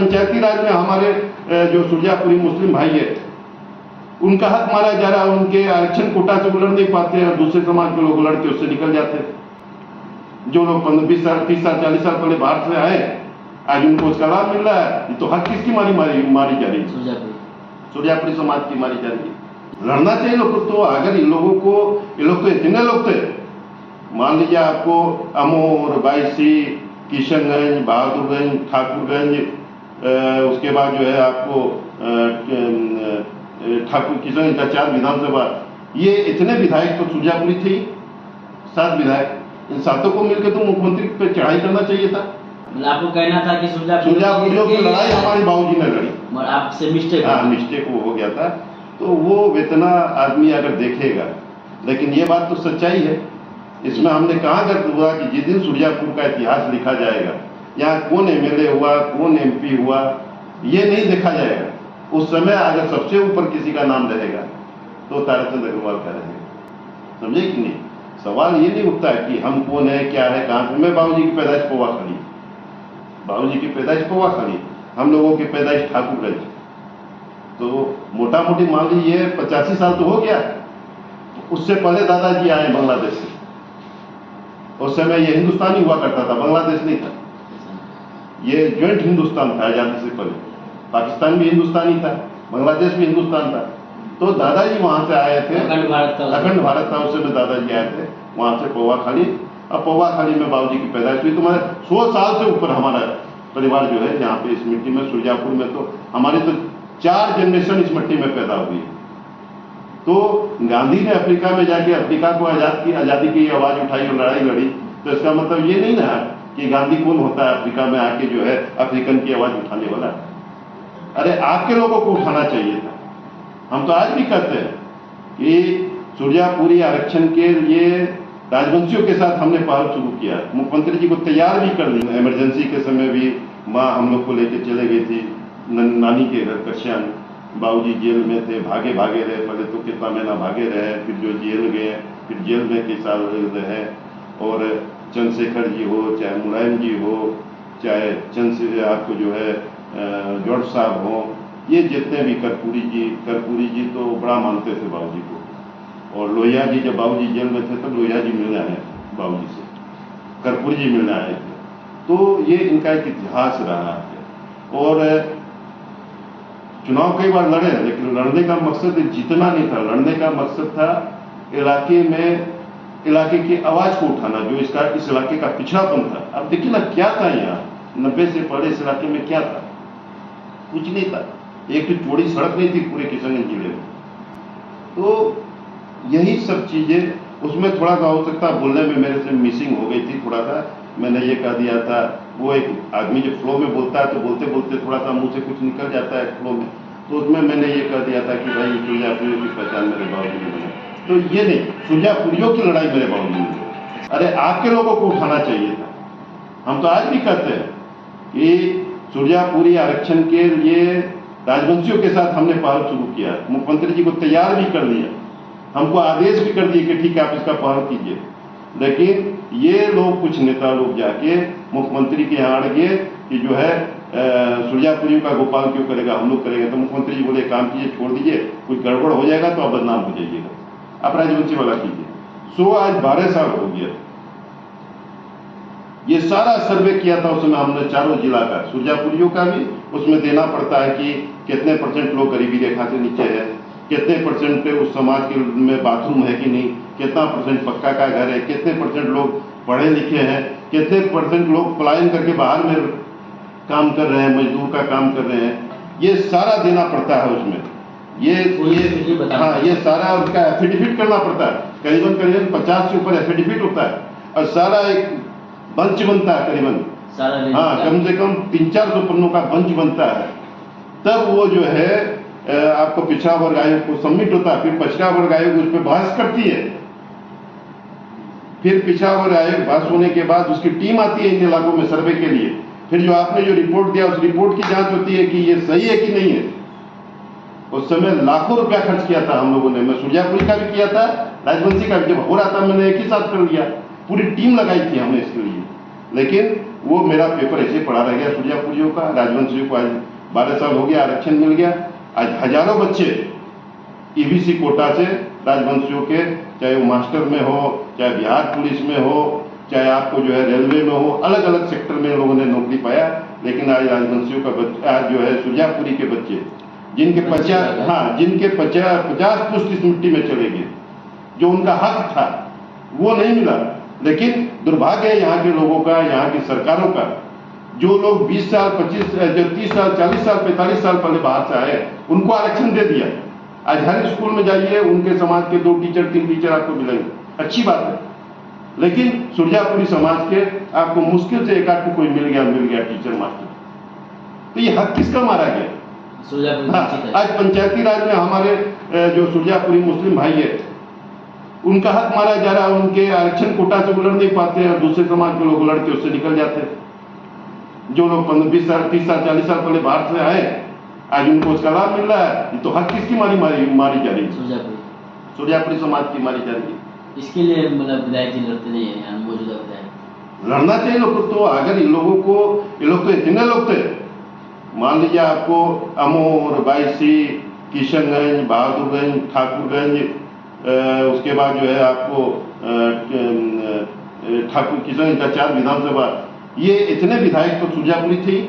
पंचायती राज में हमारे जो सुरजापुरी मुस्लिम भाई है उनका हक मारा जा रहा है, उनके आरक्षण कोटा से वो लड़ नहीं पाते हैं और दूसरे समाज के लोग लड़ते उससे निकल जाते हैं। जो लोग 20 साल 30 साल 40 साल पहले बाहर से आए आज उनको उसका लाभ मिल रहा है। ये तो हक किसकी मारी जा रही है? सुरजापुरी समाज की मारी जा रही है। लड़ना चाहिए लोग को। तो अगर इन लोगों को, ये लोग तो इतने लोग थे, मान लीजिए आपको अमोर, बायसी, किशनगंज, बहादुरगंज, ठाकुरगंज, उसके बाद जो है आपको ठाकुर किशनगंज का 4 विधानसभा, ये इतने विधायक तो सुरजापुरी थे, 7 विधायक। इन 7 को मिलकर तो मुख्यमंत्री पे चढ़ाई करना चाहिए था। आपको कहना था कि सुरजापुरियों की लड़ाई हमारी बाबूजी ने लड़ी, आपसे मिस्टेक मिस्टेक वो हो गया था। तो वो इतना आदमी अगर देखेगा, लेकिन ये बात तो सच्चाई है। इसमें हमने कहाँ कर हुआ कि जिस दिन सुरजापुर का इतिहास लिखा जाएगा, यहाँ कौन एमएलए हुआ, कौन एमपी हुआ, ये नहीं देखा जाएगा। उस समय अगर सबसे ऊपर किसी का नाम रहेगा तो ताराचंद अग्रवाल का रहेगा। समझे कि नहीं? सवाल ये नहीं उठता कि हम कौन है, क्या है, कहाँ से। मैं बाबूजी की पैदाइश पोवा खड़ी, बाबूजी की पैदाइश पोवा खड़ी, हम लोगों की पैदाइश ठाकुरगंज। तो मोटा मोटी मान लीजिए 85 साल तो हो गया। उससे पहले दादाजी आए बांग्लादेश से। उस समय ये हिंदुस्तानी हुआ करता था, बांग्लादेश नहीं था। ये ज्वाइंट हिंदुस्तान था आजादी से पहले। पाकिस्तान भी हिंदुस्तानी था, बांग्लादेश भी हिंदुस्तान था। तो दादाजी वहां से आए थे, अखंड भारत था। उस समय दादाजी आए थे वहां से पौवा खाली। अब पौवा खाली में बाबूजी की पैदाइश हुई। तो हमारे 100 साल से ऊपर हमारा परिवार जो है यहाँ पे इस मिट्टी में, सुरजापुर में, तो हमारी तो 4 जनरेशन इस मिट्टी में पैदा हुई। तो गांधी ने अफ्रीका में जाके अफ्रीका को आजादी की आवाज उठाई और लड़ाई लड़ी। तो इसका मतलब ये नहीं ना कि गांधी कौन होता है अफ्रीका में आके जो है अफ्रीकन की आवाज उठाने वाला। अरे आपके लोगों को उठाना चाहिए था। हम तो आज भी कहते हैं कि सुरजापुरी आरक्षण के लिए राजवंशियों के साथ हमने पहल शुरू किया। मुख्यमंत्री जी को तैयार भी कर लिया। इमरजेंसी के समय भी माँ हम लोग को लेकर चले गई थी नानी के घर कश्यान। बाबूजी जेल में थे, भागे रहे। पहले तो कितना महीना भागे रहे, फिर जो जेल गए, फिर जेल में कई साल रहे। और चंद्रशेखर जी हो, चाहे मुलायम जी हो, चाहे आपको जो है जॉर्ज साहब हो, ये जितने भी कर्पूरी जी तो बड़ा मानते थे बाबूजी को। और लोहिया जी, जब बाबूजी जेल में थे तब लोहिया जी मिलने आए बाबूजी से, कर्पूरी जी मिलने आए थे। तो ये इनका एक इतिहास रहा है। और चुनाव कई बार लड़े, लेकिन लड़ने का मकसद जीतना नहीं था। लड़ने का मकसद था इलाके की आवाज को उठाना, जो इस इलाके का पिछड़ापन था। अब देखिए ना क्या था यहाँ 90 से पहले इस इलाके में क्या था? कुछ नहीं था। एक तो चौड़ी सड़क नहीं थी पूरे किशनगंज जिले में। तो यही सब चीजें, उसमें थोड़ा सा हो सकता बोलने में मेरे से मिसिंग हो गई थी। थोड़ा सा मैंने ये कह दिया था, वो एक आदमी जो फ्लो में बोलता है तो बोलते बोलते थोड़ा सा मुंह से कुछ निकल जाता है फ्लो में। तो उसमें मैंने ये कह दिया था कि भाई सुरजापुरियों की पहचान मेरे बाबूजी ने बनाई। तो ये नहीं, सुरजापुरियों की लड़ाई मेरे बाबूजी ने। अरे आपके लोगों को उठाना चाहिए था। हम तो आज भी कहते हैं कि सुरजापुरी आरक्षण के लिए राजवंशियों के साथ हमने पहल शुरू किया। मुख्यमंत्री जी को तैयार भी कर लिया, हमको आदेश भी कर दिए कि ठीक है आप इसका पहल कीजिए। लेकिन ये लोग, कुछ नेता लोग जाके मुख्यमंत्री के यहाँ अड़ गए कि जो है सुरजापुरियों का गोपाल क्यों करेगा, हम लोग करेंगे। तो मुख्यमंत्री जी बोले काम कीजिए, छोड़ दीजिए, कुछ गड़बड़ हो जाएगा तो आप बदनाम हो जाइएगा, आप राजवंशी वाला कीजिए। सो आज 12 साल हो गया। ये सारा सर्वे किया था उस समय हमने चारों जिला का, सुरजापुरियों का भी। उसमें देना पड़ता है कि कितने % लोग गरीबी रेखा से नीचे है, कितने % उस समाज के में बाथरूम है कि नहीं, कितना % पक्का का घर है, कितने % लोग पढ़े लिखे हैं, कितने % लोग पलायन करके बाहर में काम कर रहे हैं, मजदूर का काम कर रहे हैं। ये सारा देना पड़ता है उसमें। ये सारा उसका एफिडेविट करना पड़ता है। करीबन 50 से ऊपर एफिडेविट होता है और सारा एक बंच बनता है करीबन। कम से कम 300-400 पन्नों का बंच बनता है। तब वो जो है आपको पिछड़ा वर्ग आयोग को सबमिट होता है। फिर पिछड़ा वर्ग आयोग उस पर बहस करती है। फिर पिछड़ा वर्ग आयोग पास होने के बाद उसकी टीम आती है इन इलाकों में सर्वे के लिए। फिर जो आपने जो रिपोर्ट दिया उस रिपोर्ट की जांच होती है कि ये सही है कि नहीं है। उस समय लाखों रुपया खर्च किया था हम लोगों ने। मैं सुरजापुरी का भी किया था, राजवंशी का भी जब हो रहा था मैंने एक ही साथ कर लिया। पूरी टीम लगाई थी हमने इसके लिए। लेकिन वो मेरा पेपर ऐसे पढ़ा रह गया सुरजापुरियों का। राजवंशियों को आज 12 साल हो गया, आरक्षण मिल गया। आज हजारों बच्चे ईबीसी कोटा से राजवंशियों के, चाहे वो मास्टर में हो, चाहे बिहार पुलिस में हो, चाहे आपको जो है रेलवे में हो, अलग अलग सेक्टर में लोगों ने नौकरी पाया। लेकिन आज राजवंशियों का बच्चा, आज जो है सुरजापुरी के बच्चे जिनके 50 पुष्ट इस मिट्टी में चले गए, जो उनका हक था वो नहीं मिला। लेकिन दुर्भाग्य है यहाँ के लोगों का, यहाँ की सरकारों का, जो लोग 20 साल 25 जो 30 साल 40 साल 45 साल पहले बाहर से आए, उनको आरक्षण दे दिया। आज हर स्कूल में जाइए, उनके समाज के 2 टीचर 3 टीचर आपको मिलेंगे, अच्छी बात है। लेकिन सुरजापुरी समाज के आपको मुश्किल से एक आध को कोई मिल गया टीचर मास्टर। तो ये हक किसका मारा गया? आज पंचायती राज में हमारे जो सुरजापुरी मुस्लिम भाई है, उनका हक मारा जा रहा है। उनके आरक्षण कोटा से वो लड़ नहीं पाते हैं, दूसरे समाज के लोग लड़ के उससे निकल जाते हैं। जो लोग 20 साल 30 साल 40 साल पहले बाहर से आए, आज उनको उसका लाभ मिल रहा है। तो हक किसकी मारी जा रही है? सुरजापुरी समाज की मारी जा रही है। इसके लिए मतलब विधायक जी लड़ते नहीं है यहाँ मौजूदा विधायक? लड़ना चाहिए लोग को। तो अगर इन लोगों को, ये लोग तो इतने लोग थे, मान लीजिए आपको अमोर, बायसी, किशनगंज, बहादुरगंज, ठाकुरगंज, उसके बाद जो है आपको ठाकुर किशनगंज का 4 विधानसभा, ये इतने विधायक तो सुरजापुरी थे,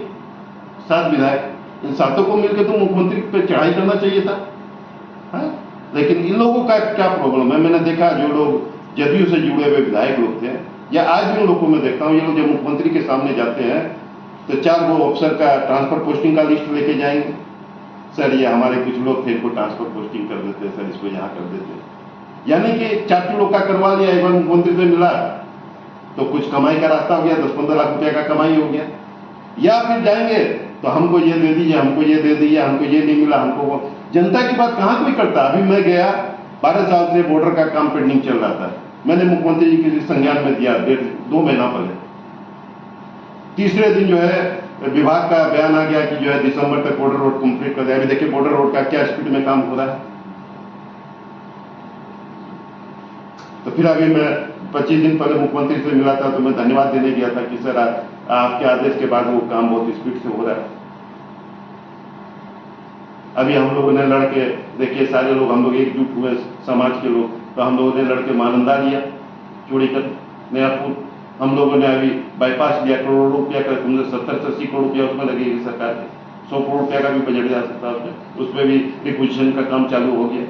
7 विधायक। इन 7 को मिलकर तो मुख्यमंत्री पे चढ़ाई करना चाहिए था, है? लेकिन इन लोगों का क्या प्रॉब्लम है? मैंने देखा जो लोग जदयू से जुड़े हुए विधायक लोग थे, या आज भी उन लोगों को मैं देखता हूँ, ये लोग जब मुख्यमंत्री के सामने जाते हैं तो 4 वो अफसर का ट्रांसफर पोस्टिंग का लिस्ट लेके जाएंगे। सर ये हमारे कुछ लोग थे, इनको ट्रांसफर पोस्टिंग कर देते, सर इसको यहाँ कर देते। यानी कि 4 लोग का करवा लिया, एक बार मुख्यमंत्री से मिला तो कुछ कमाई का रास्ता हो गया, 10-15 लाख रुपया का कमाई हो गया। या फिर जाएंगे तो हमको ये दे दीजिए, हमको ये दे दीजिए, हमको ये नहीं मिला, हमको वो। जनता की बात कहाँ कोई करता? अभी मैं गया, 12 साल से बॉर्डर का काम पेंडिंग चल रहा था, मैंने मुख्यमंत्री जी के संज्ञान में दिया 2 महीना पहले। तीसरे दिन जो है विभाग का बयान आ गया कि जो है दिसंबर तक बॉर्डर रोड कंप्लीट कर दिया। अभी देखिए बॉर्डर रोड का क्या स्पीड में काम हो रहा है। तो फिर अभी मैं 25 दिन पहले मुख्यमंत्री से मिला था, तो मैं धन्यवाद देने गया था कि सर आपके आदेश के बाद वो काम बहुत स्पीड से हो रहा है। अभी हम लोगों ने लड़के, देखिए सारे लोग, हम लोग एकजुट हुए समाज के लोग, तो हम लोगों ने लड़के मानंदा लिया, चूड़ीकर, नयापुर। हम लोगों ने अभी बाईपास लिया, करोड़ों रुपया का, 70 से 80 करोड़ रुपया उसमें लगेगी सरकार के। 100 करोड़ रुपया का भी बजट जा सकता है उसमें भी रिक्विजिशन का काम चालू हो गया।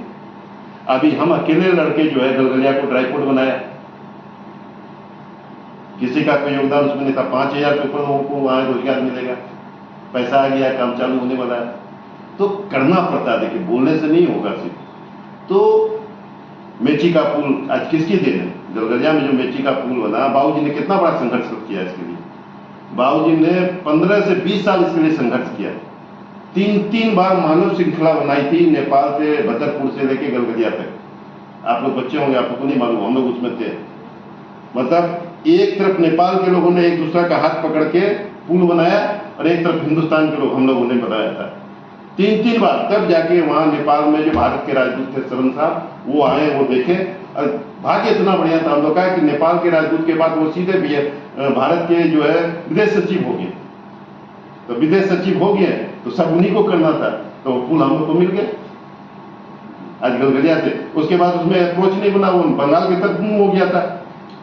अभी हम अकेले लड़के जो है गलगलिया को ड्राईपोर्ट बनाया, किसी का कोई योगदान उसमें नहीं था। 5000 के ऊपर लोगों को वहां रोजगार मिलेगा, पैसा आ गया, काम चालू होने वाला है। तो करना पड़ता है, देखिए बोलने से नहीं होगा सिर्फ। तो मेची का पुल आज किसकी देन है? गलगलिया में जो मेची का पुल बना, बाबूजी ने कितना बड़ा संघर्ष किया इसके लिए। बाबूजी ने 15 से 20 साल इसके लिए संघर्ष किया। 3 बार मानव श्रृंखला बनाई थी, नेपाल से, भद्रपुर से लेके गलगलिया तक। आप लोग बच्चे होंगे, आपको तो नहीं मालूम, हम लोग उसमें थे। मतलब एक तरफ नेपाल के लोगों ने एक दूसरा का हाथ पकड़ के पुल बनाया, और एक तरफ हिंदुस्तान के लोग, हम लोगों ने बनाया था। 3 बार, तब जाके वहां नेपाल में जो भारत के राजदूत थे सरन साहब, वो आए, वो देखे। और भाग्य इतना बढ़िया था हम लोग का कि नेपाल के राजदूत के बाद वो सीधे भी भारत के जो है विदेश सचिव हो गए। तो विदेश सचिव हो गए तो सब उन्हीं को करना था, तो वो पुल हम लोग को मिल गया आज गलगलिया से। उसके बाद उसमें अप्रोच नहीं बना, वो बंगाल की तरफ मूव हो गया था।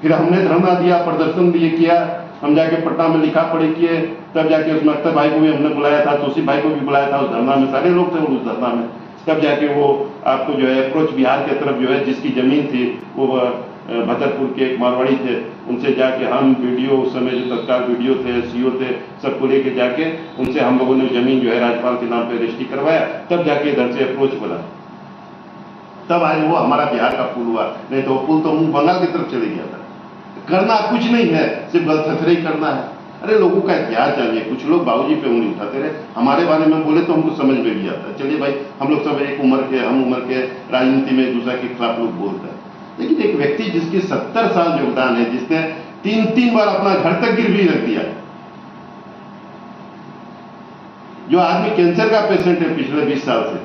फिर हमने धरना दिया, प्रदर्शन दिए, किया, हम जाके पटना में लिखा पढ़ी किए। तब जाके उसमें अख्तर भाई को भी हमने बुलाया था, तोसी भाई को भी बुलाया था उस धरना में, सारे लोग थे उस धरना में। तब जाके वो आपको जो है अप्रोच बिहार की तरफ जो है जिसकी जमीन थी, वो भद्रपुर के एक मारवाड़ी थे, उनसे जाके हम वीडियो, उस समय जो तत्काल वीडियो थे, सीओ थे, सबको लेके जाके उनसे हम लोगों ने जमीन जो है राज्यपाल के नाम पे रजिस्ट्री करवाया। तब जाके इधर से अप्रोच बना, तब आज वो हमारा बिहार का पुल हुआ। नहीं तो पुल तो बंगाल की तरफ चले गया था। करना कुछ नहीं है, सिर्फ गलथथरे ही करना है। अरे लोगों का इतिहास जानिए। कुछ लोग बाबूजी पे उंगली उठाते रहे, हमारे बारे में बोले तो हमको समझ में भी आता है। चलिए भाई, हम लोग सब एक उम्र के, हम उम्र के, राजनीति में एक दूसरे के खिलाफ लोग बोलते हैं। लेकिन एक व्यक्ति जिसके 70 साल योगदान है, जिसने 3 बार अपना घर तक गिरवी रख दिया, जो आदमी कैंसर का पेशेंट है पिछले 20 साल से,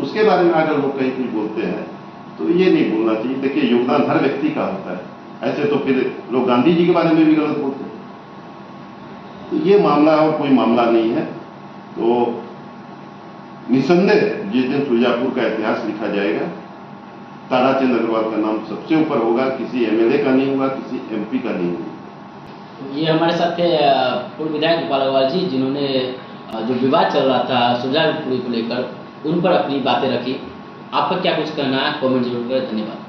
उसके बारे में अगर लोग कहीं कुछ बोलते हैं तो ये नहीं बोलना चाहिए। देखिए योगदान हर व्यक्ति का होता है। ऐसे तो फिर लोग गांधी जी के बारे में भी गलत बोलते हैं। तो ये मामला और कोई मामला नहीं है। तो निसंदेह जिस दिन सुरजापुर का इतिहास लिखा जाएगा, ताराचंद अग्रवाल का नाम सबसे ऊपर होगा, किसी एमएलए का नहीं होगा, किसी एमपी का नहीं होगा। ये हमारे साथ थे पूर्व विधायक गोपाल अग्रवाल जी, जिन्होंने जो विवाद चल रहा था सुरजापुर को लेकर, उन पर अपनी बातें रखी। आपका क्या कुछ कहना है, कमेंट जरूर करें। धन्यवाद।